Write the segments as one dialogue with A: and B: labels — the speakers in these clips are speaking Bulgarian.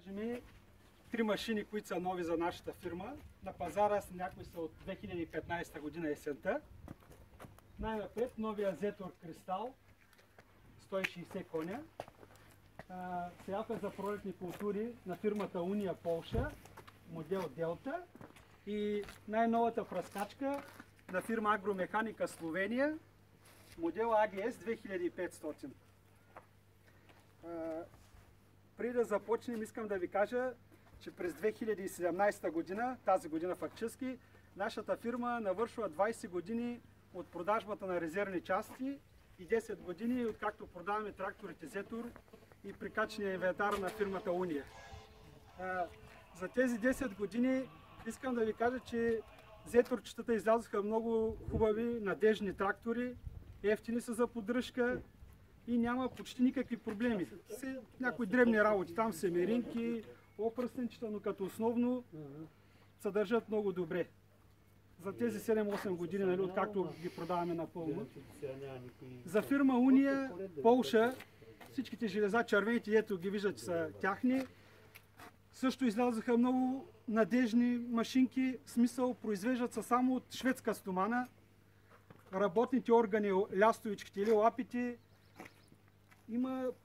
A: Кажем, три машини, които са нови за нашата фирма. На пазара някои са от 2015 година есента. Най-напред новия Зетор Кристал, 160 коня. Сеялка за пролетни култури на фирмата Уния, Полша, модел Делта. И най-новата пръскачка на фирма Агромеханика, Словения, модел АГС 2500. Преди да започнем, искам да ви кажа, че през 2017 година, тази година фактически, нашата фирма навършва 20 години от продажбата на резервни части и 10 години откакто продаваме тракторите Зетор и прикачения инвентар на фирмата Уния. За тези 10 години искам да ви кажа, че Зеторчетата излязоха много хубави, надежни трактори, ефтини са за поддръжка и няма почти никакви проблеми. Някои дребни работи, там семеринки, опръстенчета, но като основно се държат много добре. За тези 7-8 години, нали, откакто ги продаваме напълно. За фирма Уния, Полша, всичките железа, червените, ето ги виждат, че са тяхни. Също излязоха много надежни машинки, в смисъл произвеждат се само от шведска стомана. Работните органи, лястовичките или лапите,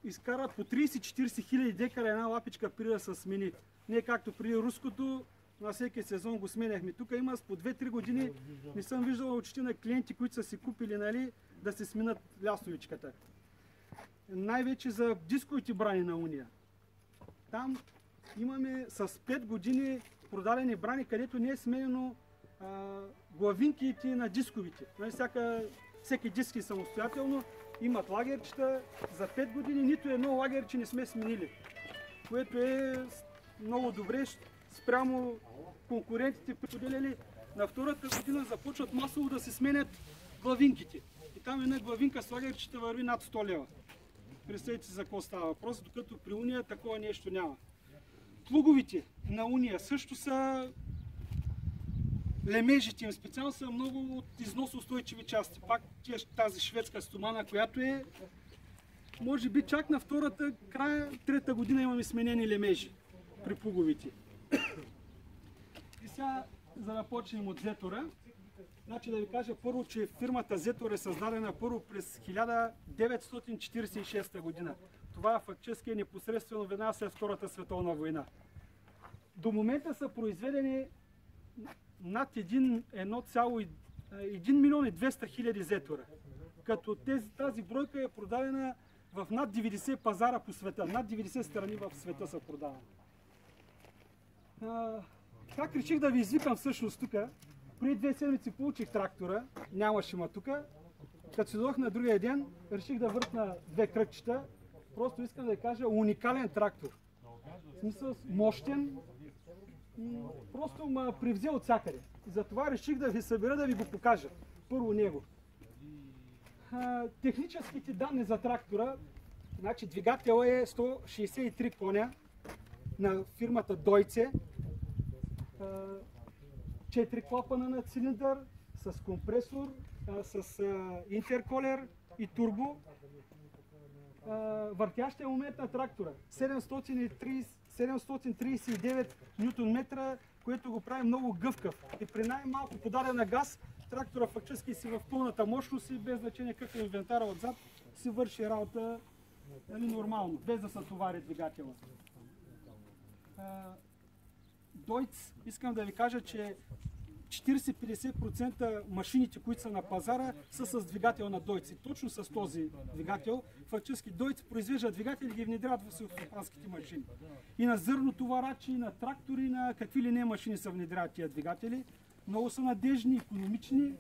A: изкарат по 30-40 хиляди декара една лапичка преди да се смени. Не както при руското, на всеки сезон го сменяхме. Тук има по 2-3 години, не съм виждал очите на клиенти, които са си купили, нали, да се сменят лястовичката. Най-вече за дисковите брани на Уния. Там имаме с 5 години продадени брани, където не е сменено главинките на дисковите. Всеки диск е самостоятелно, имат лагерчета. За 5 години нито едно лагерче не сме сменили, което е много добре спрямо конкурентите, поделили. На втората година започват масово да се сменят главинките. И там една главинка с лагерчета върви над 100 лева. Представете си за какво става въпрос, докато при Уния такова нещо няма. Плуговите на Уния също са, лемежите им специално са много от износоустойчиви части. Пак тази шведска стомана, която е, може би чак на втората, края, трета година имаме сменени лемежи при плуговите. И сега, за да почнем от Зетора, значи да ви кажа първо, че фирмата Зетор е създадена първо през 1946 година. Това фактически е непосредствено веднага след Втората световна война. До момента са произведени над 1 милион и 200 хиляди Зетора. Като тази бройка е продадена в над 90 пазара по света. Над 90 страни в света са продавани. Как реших да ви извикам всъщност тук? Преди 2 седмици получих трактора, нямаше ма тук. Като се дойдох на другия ден, реших да въртна 2 кръгчета. Просто искам да ви кажа уникален трактор. В смисъл мощен и просто ме привзе от всякъде. И затова реших да ви събера да ви го покажа. Първо него. Техническите данни за трактора, значи двигател е 163 коня на фирмата Дойце. 4 клапана на цилиндър, с компресор, с интерколер и турбо. Въртящия момент на трактора 739 Нм, което го прави много гъвкав. И при най-малко подадена газ, трактора фактически си в пълната мощност и без значение какъв инвентар отзад си върши работа, нали, нормално, без да се товари двигателя. Дойц, искам да ви кажа, че 40-50% машините, които са на пазара, са с двигател на Дойц. И точно с този двигател, фактически Дойц произвежда двигатели и ги внедрят в селскостопанските машини. И на зърнотоварачи, и на трактори, и на какви ли не машини са внедрят тия двигатели. Много са надежни, икономични.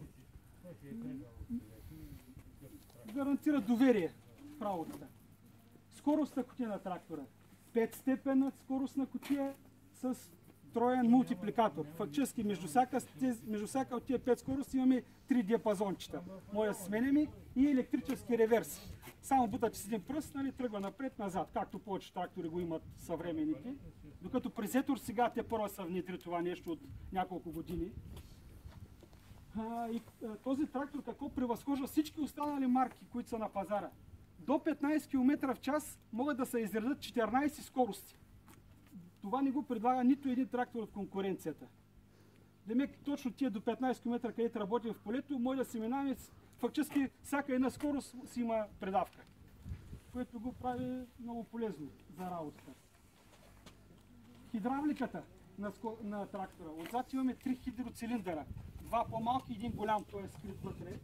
A: Гарантират доверие в работата. Скоростта кутия на трактора. 5-степенна скоростна кутия с троен мултипликатор. Фактически между всяка от тия 5 скорости имаме 3 диапазончета. Може да се сменяме и електрически реверс. Само бутате с един пръст, нали, тръгва напред-назад, както повече трактори го имат съвременните. Докато при Зетор сега те първо са внедри това нещо от няколко години. Този трактор какво превъзхожда всички останали марки, които са на пазара. До 15 км в час могат да се изредят 14 скорости. Това не го предлага нито един трактор от конкуренцията. Демек, точно тия до 15 км, където работим в полето, може да си минаваме, фактически всяка една скорост си има предавка, което го прави много полезно за работата. Хидравликата на трактора. Отзад имаме 3 хидроцилиндъра. Два по-малки и един голям, той е скрит вътре.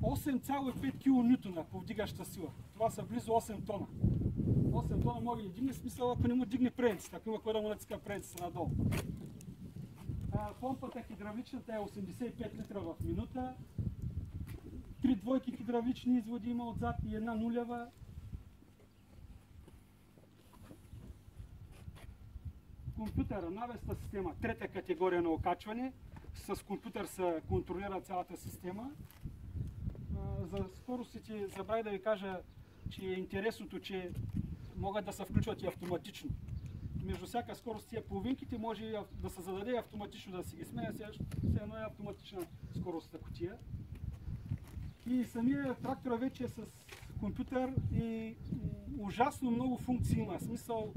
A: 8,5 кН повдигаща сила. Това са близо 8 тона. 8 тона може да дигне, смисъл, ако не му дигне предницата, ако има кой да му натиска предницата надолу. Помпата хидравличната е 85 литра в минута. 3 двойки хидравлични изводи има отзад и една нулева. Компютъра, навесна система, трета категория на окачване. С компютър се контролира цялата система. За скоростите забравя да ви кажа, че е интересното, че могат да се включват и автоматично. Между всяка скорост тия половинките може да се зададе автоматично да си ги сменя, все едно е автоматична скоростта кутия. И самия трактора вече е с компютър и ужасно много функции има. В смисъл,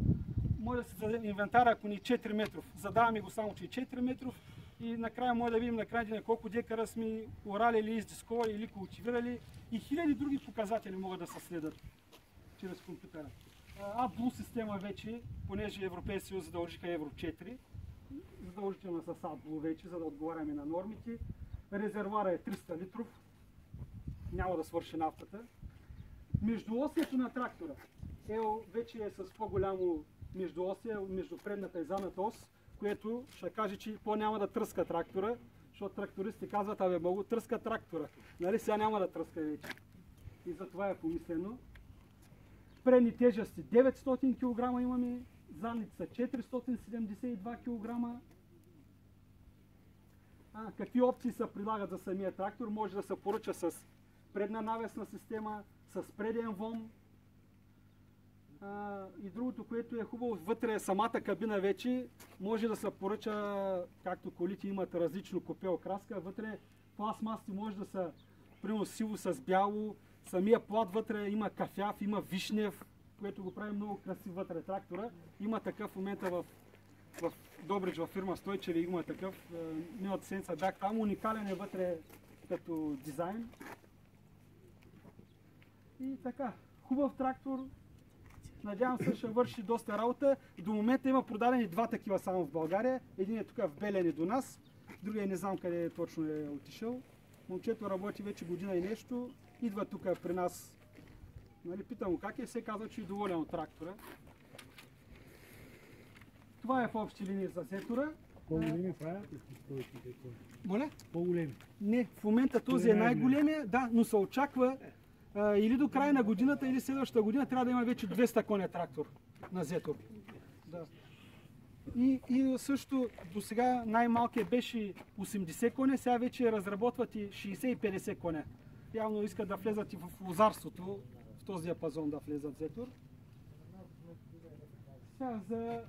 A: може да се зададе инвентар, ако ни 4 метров. Задаваме го само, че е 4 метров и накрая може да видим накрая колко декара сме орали или издисковали или култивирали и хиляди други показатели могат да се следят чрез компютъра. AdBlue система вече, понеже Европейския съюз задължиха Евро 4, задължително с AdBlue вече, за да отговаряме на нормите. Резервуара е 300 литров, няма да свърши нафтата. Междуосието на трактора вече е с по-голямо междуосие, между предната и задната ос, което ще каже, че по-няма да тръска трактора, защото трактористи казват, абе, много тръска трактора. Нали, сега няма да тръска вече. И за това е помислено. Предни тежести 900 кг имаме, задници са 472 кг. Какви опции се прилагат за самия трактор? Може да се поръча с предна навесна система, с преден вон. И другото, което е хубаво, вътре е самата кабина вече, може да се поръча, както колите имат различно копе окраска, вътре пластмасите може да са примерно сиво с бяло, самия плат вътре има кафяв, има вишнев, което го прави много красив вътре трактора. Има такъв в момента в Добрич, във фирма Стойчеви, има такъв, миналата седмица бях там, уникален е вътре като дизайн. И така, хубав трактор. Надявам се, ще върши доста работа. До момента има продадени два такива само в България. Един е тук в Белене до нас, другия не знам къде точно е отишъл. Момчето работи вече година и нещо, идва тук при нас. Нали, питам му как е, се казва, че е доволен от трактора. Това е в общи линии за сетора.
B: По-големи правят ли?
A: Моля?
B: По-големи.
A: Не, в момента този е най-големия, да, но се очаква или до края на годината, или следващата година трябва да има вече 200 коня трактор на Зетор. Да. И също до сега най-малкият беше 80 коня, сега вече разработват и 60-50 коня. Явно искат да влезат и в лозарството, в този диапазон да влезат Зетор. Сега за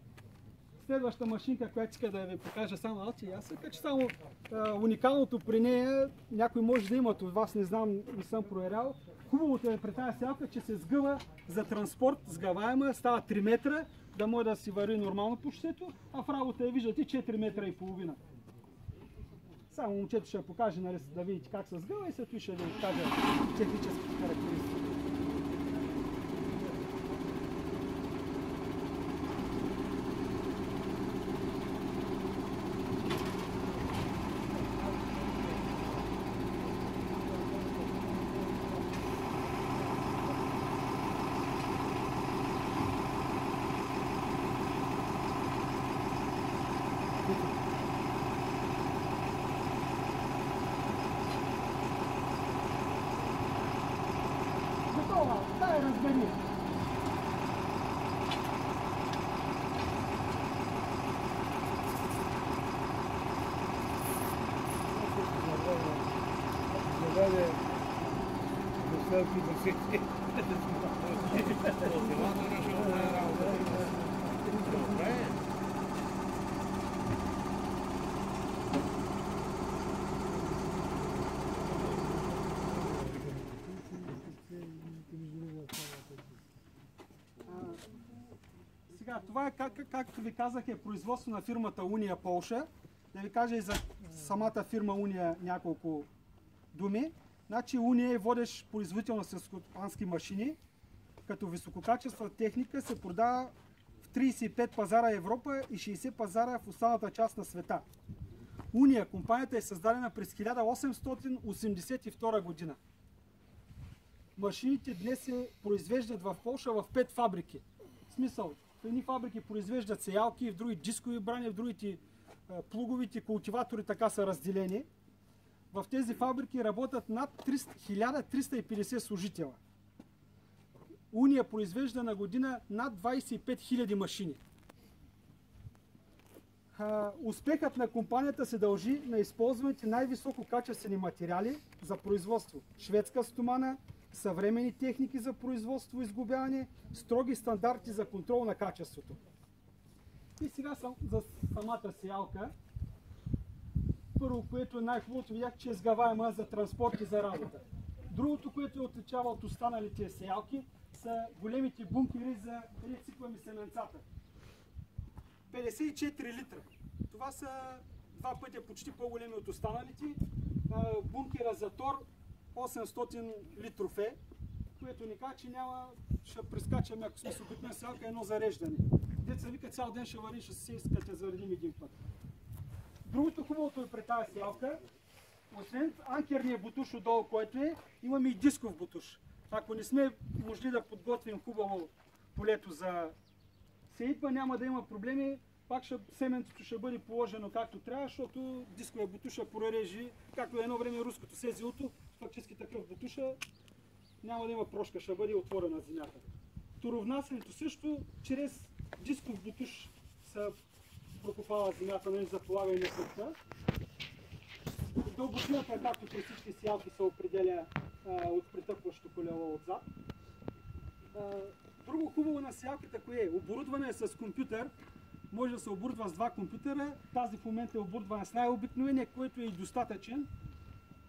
A: следващата машинка, която иска да ви покажа само Алти, аз така че само уникалното при нея, някой може да имат от вас, не знам, не съм проверял. Хубавото е при тази сялка, че се сгъва за транспорт, сгъваема, става 3 метра, да може да си върви нормално по шосето, а в работа я виждате 4 метра и половина. Само момчето ще покаже, нали, да видите как се сгъва и след това ще ви кажа техническите характеристики. Готово, дай разбери.
B: Зададе доставки до всеки.
A: Сега Това е, както ви казах, е производство на фирмата Уния Полша. Да ви кажа и за самата фирма Уния няколко думи. Значи Уния е водещ производител на селскостопански машини, като висококачествена техника се продава в 35 пазара Европа и 60 пазара в останалата част на света. Уния, компанията е създадена през 1882 година. Машините днес се произвеждат в Полша в 5 фабрики. В смисъл, в едни фабрики произвеждат сеялки, в други дискови брани, в другите плуговите култиватори така са разделени. В тези фабрики работят над 1350 служителя. Уния произвежда на година над 25 000 машини. Успехът на компанията се дължи на използваните най-високо качествени материали за производство. Шведска стомана, съвременни техники за производство и изгубяване, строги стандарти за контрол на качеството. И сега за самата сеялка. Първо, което е най-хубавото, видях, че е сгъваема за транспорт и за работа. Другото, което отличава от останалите сеялки, са големите бункери за рециклами семенцата. 54 литра. Това са два пъти почти по-големи от останалите. Бункера за тор 800 литров е, което ни казва, че няма, ще прескачаме, ако сме с опитна сеялка, едно зареждане. Деца вика, цял ден ще върви, ще се искате заредим един път. Другото хубавото е при тази сеялка, освен анкерния бутуш отдолу, който е, имаме и дисков бутуш. Ако не сме можели да подготвим хубаво полето за сеитба, няма да има проблеми, пак семенцето ще бъде положено както трябва, защото дисковия бутуш ще прорежи, както едно време руското сезилото, фактически такъв бутуша, няма да има прошка, ще бъде отворена земята. Торовнасянето също, чрез дисков бутуш се прокопава земята, нали, за полагане на пътта. Дълбочината, както при всички сеялки, се определя от притъпващо колело отзад. Друго хубаво на сеялката кое е? Оборудване е с компютър. Може да се оборудва с два компютъра. Тази в момента е оборудвана с най-обикновения, който е и достатъчен.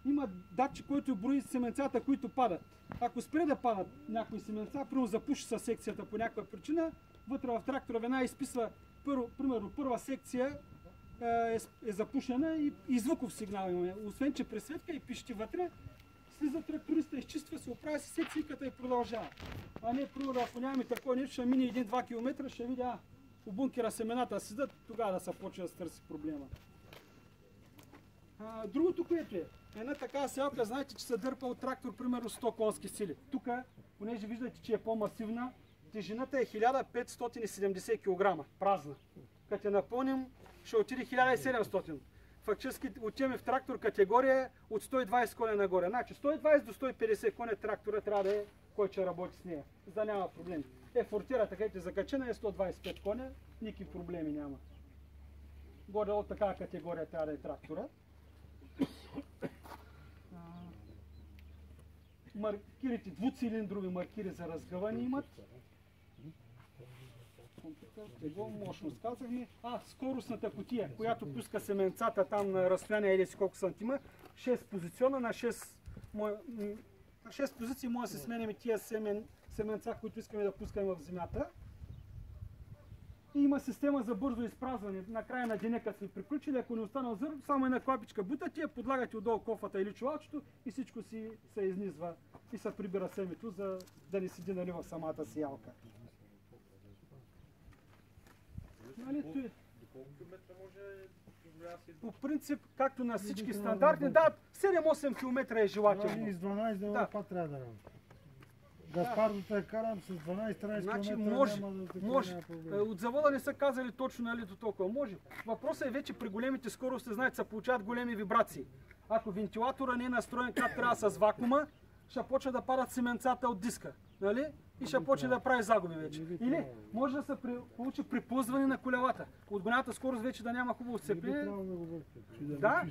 A: Има датчик, който брои семенцата, които падат. Ако спре да падат някои семенца, примерно запуши със секцията по някаква причина, вътре в трактора веднага изписва, примерно първа секция е запушена и звуков сигнал имаме. Освен, че пресветка и пишете вътре, слиза тракториста, изчиства, се оправя си секцията и продължава. А не, примерно, ако нямаме такова нещо, ще мине 1-2 км, ще видя по бункера семената седат, тогава да се почне да се търси проблема. Другото, което е, една такава сеялка, знаете, че се дърпа от трактор, примерно 100 конски сили. Тук, понеже виждате, че е по-масивна, тежината е 1570 кг, празна. Като я напълним, ще отиде 1700. Фактически отиваме в трактор категория от 120 коня нагоре. Значи 120 до 150 коня трактора трябва да е, който ще работи с нея, за да няма проблеми. Фортирата, където е закачена, е 125 коня, никакви проблеми няма. Горе от такава категория трябва да е трактора. Маркирите, двуцилиндрови маркири за разгъване имат. Тегло, мощност казахме. Скоростната кутия, която пуска семенцата там на разстояние еди си колко сантима, 6 позициона на 6 позиции може да се сменяме тия семенца, които искаме да пускаме в земята. И има система за бързо изпразване. Накрая на деня, като сме приключили, ако не останал зърно, само една клапичка бутате, подлагате отдолу кофата или чувалчето и всичко си се изнизва и се прибира семето, за да не седи, нали, в самата сеялка. Нали, по принцип, както на всички стандартни, да, 7-8 км е желателно.
B: И с 12 дела пак трябва да работи. Гаспардото е карам с 12-13 км,
A: може. От завода не са казали точно, нали, до толкова. Може. Въпросът е вече при големите скорости, знаете, се получават големи вибрации. Ако вентилатора не е настроен как трябва с вакуума, ще почне да падат семенцата от диска. Нали? И ще почне да прави загуби вече. Или може да се получи приплъзване на колелата. От голямата скорост вече да няма хубаво сцепление. Да,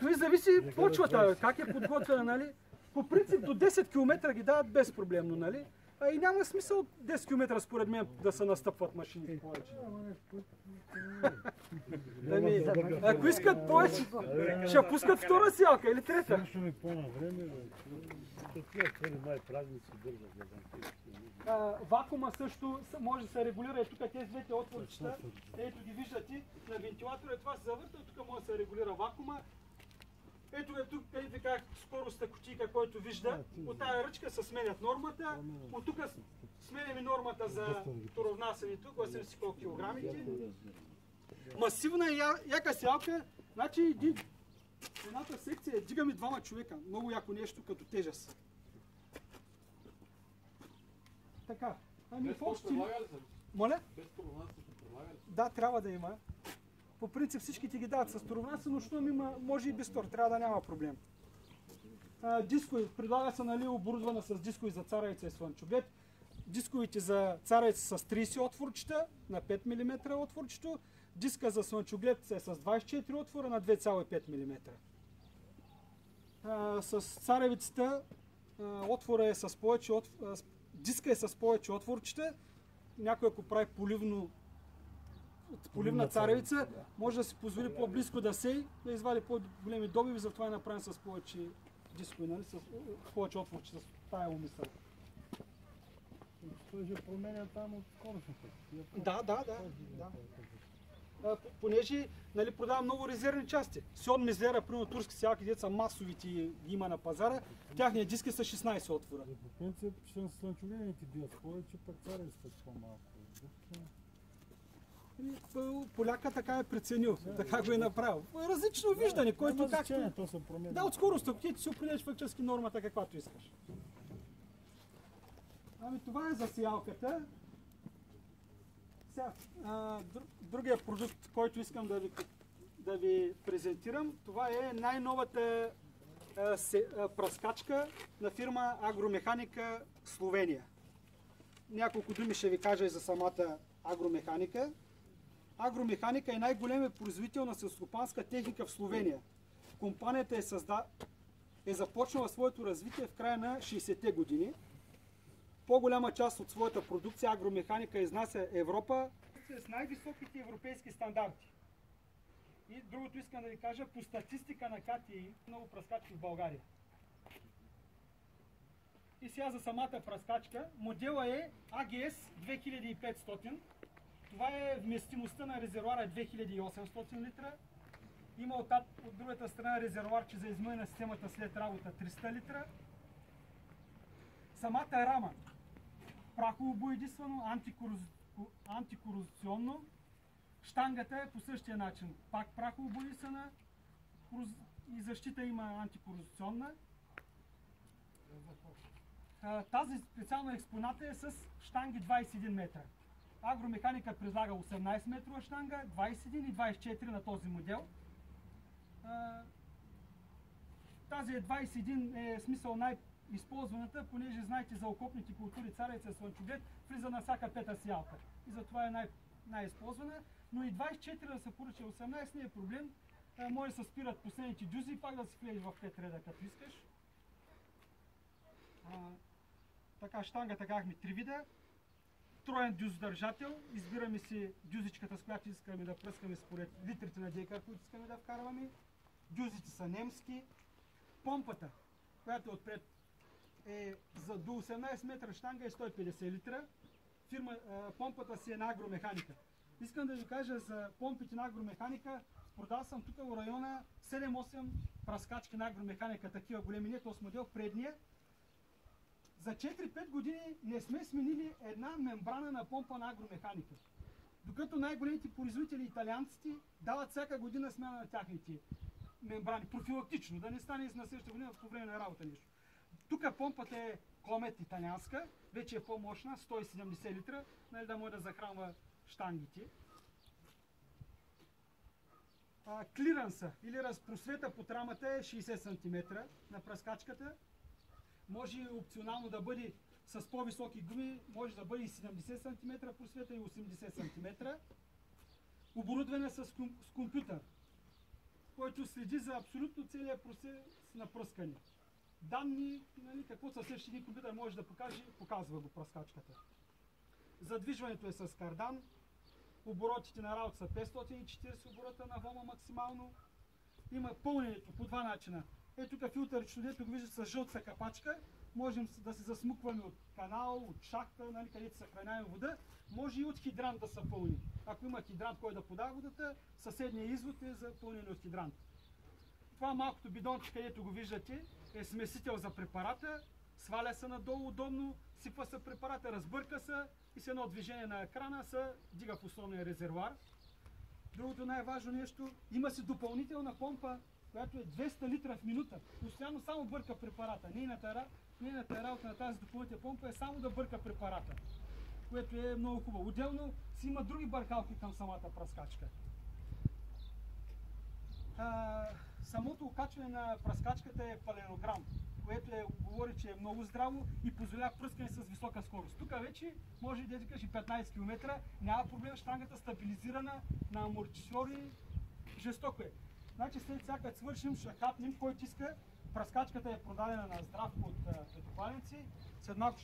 A: той зависи почвата, как е подготвена, нали? По принцип до 10 км ги дават безпроблемно, нали? И няма смисъл 10 км според мен да се настъпват машините повече. Ако искат повече, ще пускат втора сялка или трета.
B: Също ми по-навреме, такива пари май празници държат.
A: Вакуума също може да се регулира. И тук тези двете отворчета, ето ги виждате, на вентилатора това се завърта, тук може да се регулира вакуума. Ето е тук, където как скоростта кутийка, който вижда, от тая ръчка се сменят нормата, от тук сменяме нормата за торовнасенето, 80 колко килограмите. Масивна яка сялка, значи едната секция дигаме двама човека, много яко нещо като тежест. Така, ами в общи... Моля?
C: Без торовнасенето предлага ли?
A: Да, трябва да има. По принцип всичките ги дават с торовнасен, но щом има, може и без тор, трябва да няма проблем. Дискови, предлага се нали, оборудвана с дискови за царевица и слънчоглед. Дисковите за царевица с 30 отворчета на 5 мм отворчето. Диска за слънчоглед е с 24 отвора на 2,5 мм. С царевицата отвора е с повече диска е с повече отворчета. Някой ако прави поливна царевица, може да си позволи по-близко да сей, да извади по-големи добиви, затова е направен с повече дискови, нали? С повече отворчета, с тая умисъл.
B: Той же променя там от скоростната.
A: Да. Понеже нали, продавам много резервни части. Сьон Мизлера, примерно турски сялки, деца масовите ги има на пазара, тяхният диск е с 16 отвора.
B: По принцип, слънчогледните бият повече, пък царевицата по-малко.
A: Поляка така е преценил, така го е направил. Различно виждане, който както...
B: То се променя.
A: Да, от скорост, ако ти си определиш фактически нормата, каквато искаш. Ами това е за сеялката. Сега, другия продукт, който искам да ви презентирам, това е най-новата пръскачка на фирма Агромеханика Словения. Няколко думи ще ви кажа и за самата Агромеханика. Агромеханика е най-големият производител на селскостопанска техника в Словения. Компанията е започнала своето развитие в края на 60-те години. По-голяма част от своята продукция Агромеханика изнася Европа с най-високите европейски стандарти. И другото искам да ви кажа, по статистика на КТИ, много пръскачки в България. И сега за самата пръскачка, модела е AGS 2500. Това е вместимостта на резервуара 2800 литра. Има от другата страна резервуарче за измъй на системата след работа 300 литра. Самата рама, прахово боядисвано, антикорозационно. Штангата е по същия начин, пак прахово боядисана и защита има антикорозационна. Тази специална експоната е с штанги 21 метра. Агромеханика предлага 18 метрова штанга, 21 и 24 на този модел. Тази 21 е смисъл най-използваната, понеже знаете за окопните култури царевица слънчоглед влиза на всяка пета сялка. И затова е най-използвана. Но и 24 да се поръча 18 не е проблем. Може да се спират последните дюзи и пак да си влезеш в 5 реда, като искаш. Така, штангата казахме 3 вида. Троен дюзодържател. Избираме си дюзичката, с която искаме да пръскаме според литрите на декар, които искаме да вкарваме. Дюзите са немски. Помпата, която отпред е за до 18 метра штанга е 150 литра. Помпата си е на Агромеханика. Искам да ви кажа за помпите на Агромеханика. Продал съм тук в района 7-8 пръскачки на Агромеханика, такива големи, не този модел, предния. За 4-5 години не сме сменили една мембрана на помпа на Агромеханика. Докато най-големите производители, италианците, дават всяка година смяна на тяхните мембрани, профилактично, да не стане на следващата година по време на работа нещо. Тук помпата е Комет италианска, вече е по-мощна, 170 литра, нали, да може да захранва щангите. Клиранса или разпросвета под рамата е 60 см на пръскачката. Може опционално да бъде с по-високи гуми, може да бъде и 70 см просвета и 80 см. Оборудване с компютър, който следи за абсолютно целият процес на пръскане. данни, нали, какво със същи един компютър може да покаже, показва го пръскачката. Задвижването е с кардан, оборотите на работа са 540 оборота на ВОМа максимално. Има пълненето по два начина. Ето тук филтърчето, дето го виждате с жълта капачка, можем да се засмукваме от канал, от шахта, нали, където съхраняваме вода. Може и от хидрант да са пълни. Ако има хидрант, кой да подава водата, съседният извод е за пълнене от хидрант. Това малкото бидонче, където го виждате, е смесител за препарата. Сваля се надолу удобно, сипва се препарата, разбърка се и с едно движение на екрана се дига в основния резервоар. Другото най-важно нещо, има си допълнителна помпа, която е 200 литра в минута. Постоянно само бърка препарата. Нейната работа на тази допълнителна помпа е само да бърка препарата, което е много хубаво. Отделно си има други бъркалки към самата пръскачка. Самото окачване на пръскачката е паленограм, което говори, че е много здраво и позволява пръскане с висока скорост. Тук вече може да кажи 15 км, няма проблем, щангата стабилизирана на амортисьори, жестоко е. Значи след сега като свършим, ще хапнем, който иска. Пръскачката е продадена на Здравко от петопаленци. След малко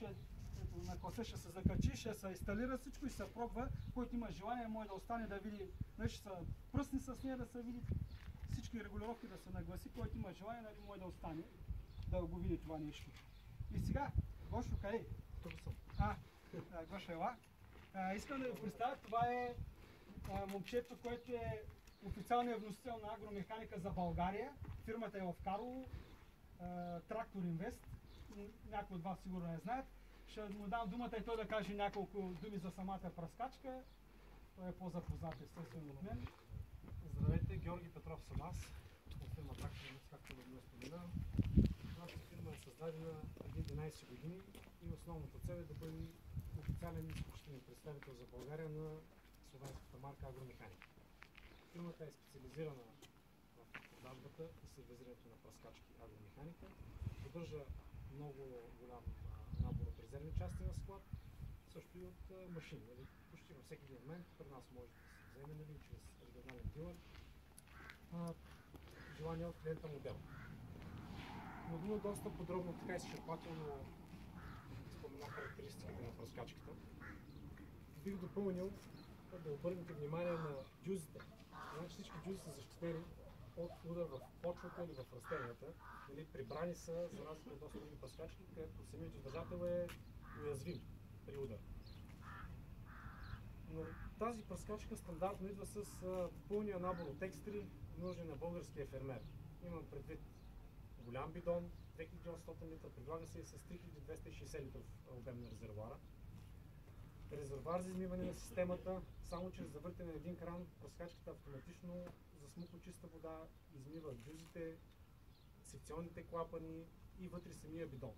A: на класа ще се закачи, ще се инсталира всичко и се пробва. Който има желание, може да остане да види, ще се пръсне с нея, да се види всички регулировки, да се нагласи. Който има желание, може да остане, да го види това нещо. И сега, Гошо, къде?
B: Тук съм.
A: Гошо, ела. Искам да ви представя, това е момчето, което е официалният вносител на агромеханика за България. Фирмата е в Карлово, Трактор Инвест. Някои от вас сигурно не знаят. Ще му дам думата и той да каже няколко думи за самата пръскачка. Той е по-запознат естествено от мен.
C: Здравейте, Георги Петров съм аз, от фирма Трактор Инвест, както да го спомена. Нашата фирма е създадена преди 11 години и основната цел е да бъде официален изключителен представител за България на словенската марка Агромеханика. Фирмата е специализирана в продажбата и сервизирането на пръскачки Агромеханика. Поддържа много голям набор от резервни части на склад, също и от машини. Почти във всеки един момент при нас може да се вземе, чрез регионален дилър, желание от клиента модел. Но доста подробно, така изчерпателно споменах характеристиките на пръскачката. Бих допълнил да обърнете внимание на дюзите. Значи всички дюзи са защитени от удар в почвата или в растенията. Прибрани са за разлика от доста други пръскачки, където самият издържател е уязвим при удар. Но тази пръскачка стандартно идва с пълния набор от екстри, нужни на българския фермер. Имам предвид голям бидон, 2800 литра, предлага се и с 3260 литров обем на резервоара. Резервоар за измиване на системата, само чрез завъртане на един кран, пръскачката автоматично засмуква чиста вода, измива дюзите, секционните клапани и вътре самия бидон.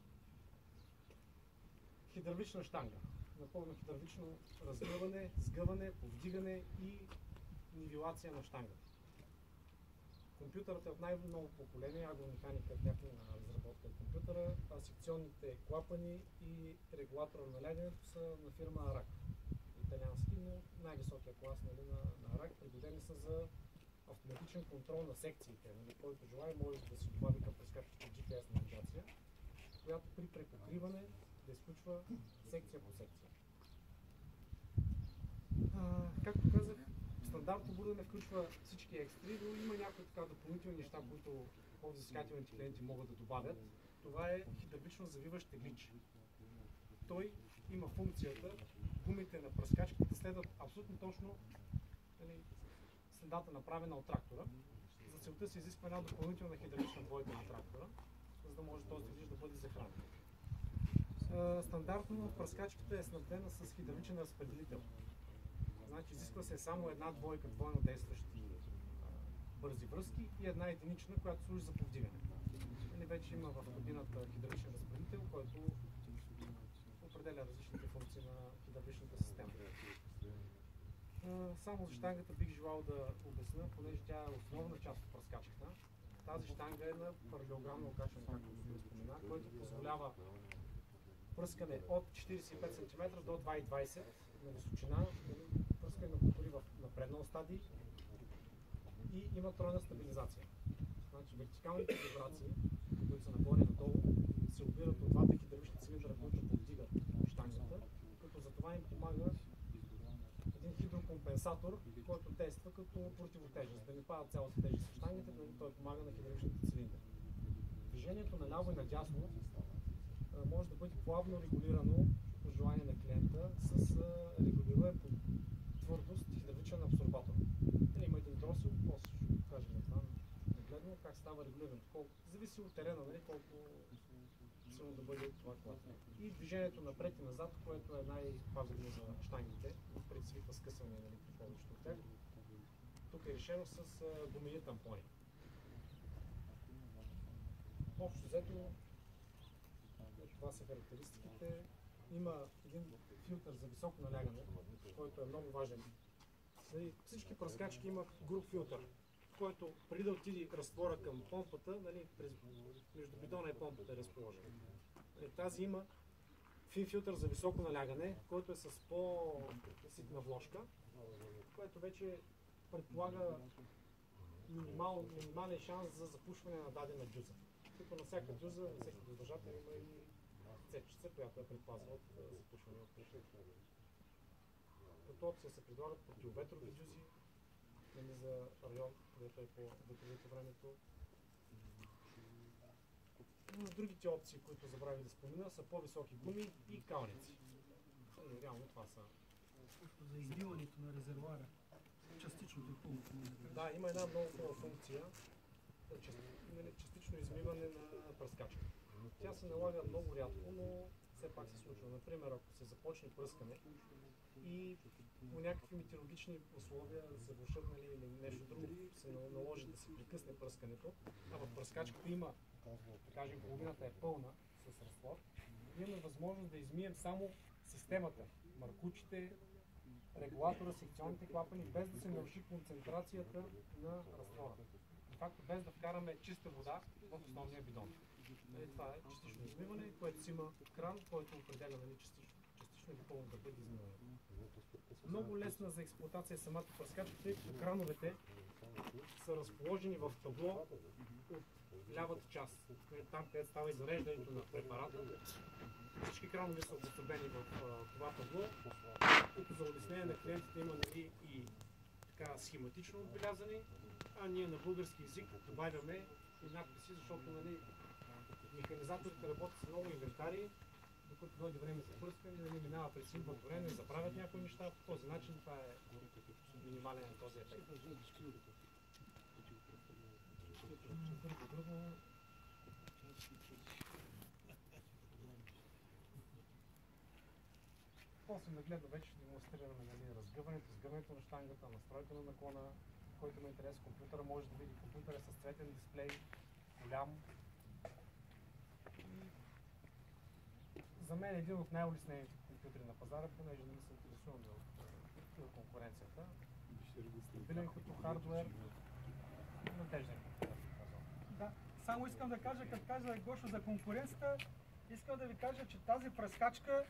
C: Хидравлична щанга. Напълно хидравлично разгъване, сгъване, повдигане и нивелация на щангата. Компютърът е от най-ново поколение, агромеханика е тяхна разработка от компютъра, а секционните клапани и регулатора на налягането са на фирма Арак. Италиански, но най-високия клас на Арак. Пригодени са за автоматичен контрол на секциите. Който желая, може да се добави към пръскачката GPS навигация, която при препокриване да изключва секция по секция. Както казах, стандартно оборудване включва всички екстри, но има някои допълнителни неща, които по-взискателните клиенти могат да добавят. Това е хидравлично завиващ теглич. Той има функцията гумите на пръскачката да следват абсолютно точно следата, направена от трактора. За целта се изисква една допълнителна хидравлична двойка на трактора, за да може този теглич да бъде захранен. Стандартно пръскачката е снабдена с хидравличен разпределител. Значи изисква се само една двойка двойно действащи бързи връзки и една единична, която служи за повдигане. Вече има в кабината хидравличен разпределител, който определя различните функции на хидравличната система. Само за щангата бих желал да обясня, понеже тя е основна част от пръскачката. Тази щанга е на паралелограмно окачване, както го спомена, който позволява пръскане от 45 см до 2,20 на височина, пръскане на култури в напреднал стадий и има тройна стабилизация. Значи вертикалните вибрации които са нагоре и надолу, се обират от двата хидравлични цилиндъра, които повдигат щангата, като за това им помага един хидрокомпенсатор, който действа като противотежест, да не пада цялата тежест в щангите, но той помага на хидравличните цилиндри. Движението наляво и надясно може да бъде плавно регулирано по желание на клиента с регулируем по твърдост хидравличен абсорбатор. Има един дросел, после ще покажем това нагледно, как става регулирането. Зависи от терена, нали, колко силно да бъде това клапане. И движението напред и назад, което е най-пагубно за щангите, предизвиква скъсване, нали, при повечето от тях. Тук е решено с гумени тампони. Общо взето, това са характеристиките. Има един филтър за високо налягане, който е много важен. Всички пръскачки имат груп филтър, който преди да отиде разтвора към помпата, нали, между бидона и помпата е разположен. Тази има фин филтър за високо налягане, който е с по-ситна вложка, което вече предполага минимален шанс за запушване на дадена дюза. Като на всяка дюза, на всеки дюздържател има и цечица, която е предпазва от запушване от пръщите. Като опция се предлагат противоветрови дюзи, нали, за район, където е по-ветровито времето. Другите опции, които забравих да спомена, са по-високи гуми и калници. Реално това са.
A: За измиването на резервуара, частичното и пълното.
C: Да, има една много хубава функция, частично измиване на пръскачка. Тя се налага много рядко, но все пак се случва. Например, ако се започне пръскане и по някакви метеорологични условия се влушат, нали, или нещо друго, се наложи да се прекъсне пръскането, а в пръскачката има, да кажем, половината е пълна с разтвор, имаме възможност да измием само системата, маркучите, регулатора, секционните клапани, без да се наруши концентрацията на разтвора. De facto, без да вкараме чиста вода в основния бидон. Това е частично измиване, което си има кран, който определя, нали, частично или пълно да бъде измиване. Много лесна за експлоатация е самата пръскачка, тъй като крановете са разположени в табло от лявата част, там където става зареждането на препарата. Всички кранове са обособени в това табло, като за улеснение на клиентите има, нали, и така схематично отбелязани, а ние на български език добавяме и надписи, защото, нали, механизаторите работят с много инвентари, докато дойде време за пръскане, нали, минава през идват време, забравят някои неща. По този начин това е минимален на този ефект. После нагледно вече ще демонстрираме, нали, сгъването на щангата, настройка на наклона, който има интерес. Компютъра може да види, компютър е с цветен дисплей, голям. За мен е един от най-улеснените компютри на пазара, понеже не се интересувам от конкуренцията. Стабилен като хардуер, надежден компютър.
A: Да, само искам да кажа, като каза Гошо за конкуренцията, искам да ви кажа, че тази пръскачка,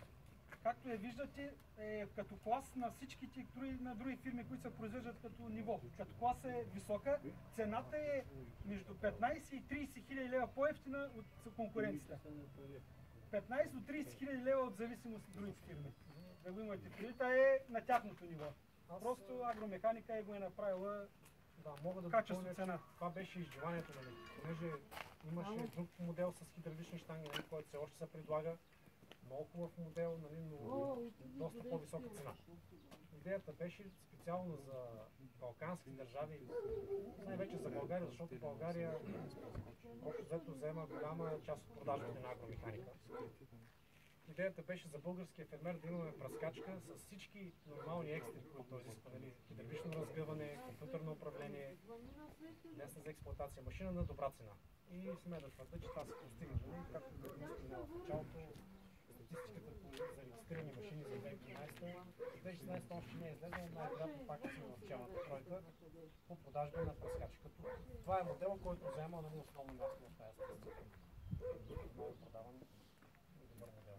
A: както я виждате, е като клас на всичките на други фирми, които се произвеждат като ниво. Като клас е висока, цената е между 15 и 30 хиляди лева по-евтина от конкуренцията. 15 до 30 хиляди лева от зависимост от другите фирми. Да го имате предвид, е на тяхното ниво. Просто агромеханика го е направила.
C: Да, мога да
A: качество цена.
C: Това беше изживанието, нали, понеже имаше друг модел с хидравлични щанги, нали, който все още се предлага. Много хубав модел, нали, но доста по-висока цена. Идеята беше специално за балкански държави, най-вече за България, защото България общо взето взема голяма част от продажбите на агромеханика. Идеята беше за българския фермер да имаме пръскачка с всички нормални екстри, които изисква, нали, хидравлично разгъване, компютърно управление, лесна за експлоатация, машина на добра цена. И сме да твърда, че това се постигна, нали, както да споменава в началото. Статистиката за регистрирани машини за 2015, 2016 още не е излезла, най-вероятно пак сме в челната тройка по продажба на пръскачи. Това е модел, който взема, нали, основно място в тази статистика. Много продаван и добър модел.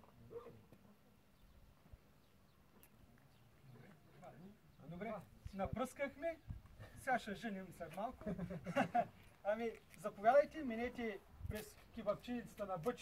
A: Добре, напръскахме, сега ще женим след малко. Ами, заповядайте, минете през кебапчийцата на Бъчо